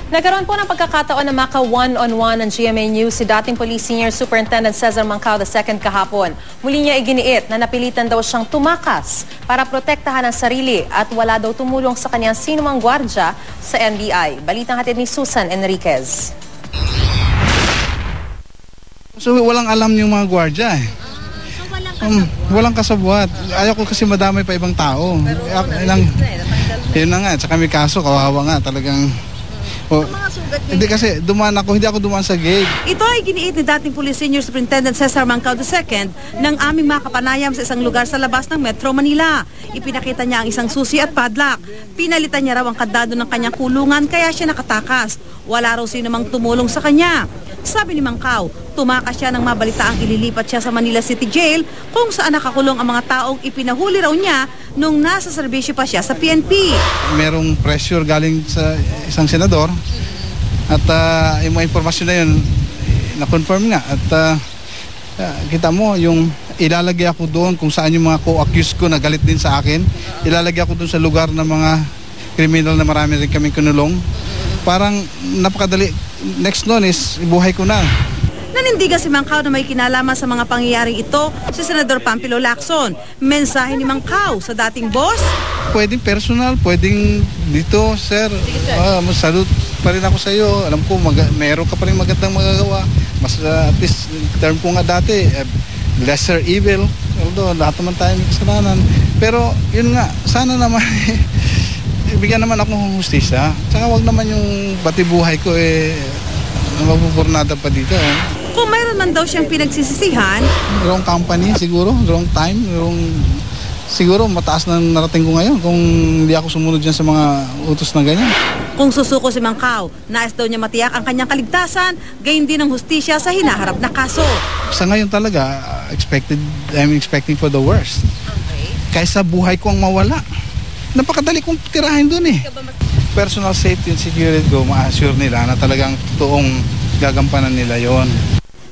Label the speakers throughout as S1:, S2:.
S1: Nagkaroon po ng pagkakataon na maka one-on-one ng GMA News si dating Police Senior Superintendent Cesar Mancao II kahapon. Muli niya iginiit na napilitan daw siyang tumakas para protektahan ang sarili at wala daw tumulong sa kanyang sinumang gwardya sa NBI. Balitang hatid ni Susan Enriquez.
S2: So walang alam yung mga gwardya eh. Walang kasabwat. Ayaw ko kasi madamay pa ibang tao. Yun na nga, tsaka may kaso, kawawa nga talagang. Hindi kasi hindi ako dumaan sa gate.
S3: Ito ay giniit ni dating Police Senior Superintendent Cesar Mancao II ng aming makapanayam sa isang lugar sa labas ng Metro Manila. Ipinakita niya ang isang susi at padlock. Pinalitan niya raw ang kandado ng kanyang kulungan kaya siya nakatakas. Wala raw sino mang tumulong sa kanya. Sabi ni Mancao, tumakas siya nang mabalita ang ililipat siya sa Manila City Jail kung saan nakakulong ang mga taong ipinahuli raw niya nung nasa serbisyo pa siya sa PNP.
S2: Merong pressure galing sa isang senador at yung mga impormasyon na yun na-confirm nga at kita mo yung ilalagay ako doon kung saan yung mga co-accused ko na galit din sa akin, ilalagay ako doon sa lugar ng mga kriminal na marami rin kaming kinulong. Parang napakadali. Next noon is buhay ko na.
S3: Nanindigan si Mancao na may kinalaman sa mga pangyayaring ito si Senador Pampilo Lacson. Mensahe ni Mancao sa dating boss?
S2: Pwedeng personal, pwedeng dito, sir. Salute pa rin ako sa iyo. Alam ko, meron ka pa rin magandang magagawa. Mas at least, term ko nga dati, lesser evil. Although, lahat naman tayo may kasalanan. Pero, yun nga, sana naman, bigyan naman ako ng hustisya. Tsaka wag naman yung pati buhay ko mapupurnada pa dito.
S3: Kung mayroon man daw siyang pinagsisisihan,
S2: wrong company siguro, wrong time, siguro mataas na narating ko ngayon kung hindi ako sumunod dyan sa mga utos na ganyan.
S3: Kung susuko si Mancao, nais daw niya matiyak ang kanyang kaligtasan, gayon din ang hustisya sa hinaharap na kaso.
S2: Sa ngayon talaga, I'm expecting for the worst.
S3: Okay.
S2: Kaysa buhay ko ang mawala. Napakadali kong tirahin dun eh. Personal safety and security ko, ma-assure nila na talagang totoong gagampanan nila yon.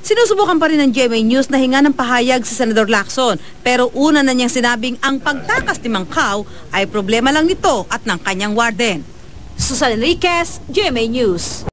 S3: Sinusubukan pa rin ng GMA News na hinga ng pahayag si Senador Lacson, pero una na niyang sinabing ang pagtakas ni Mancao ay problema lang nito at ng kanyang warden. Susan Enriquez, GMA News.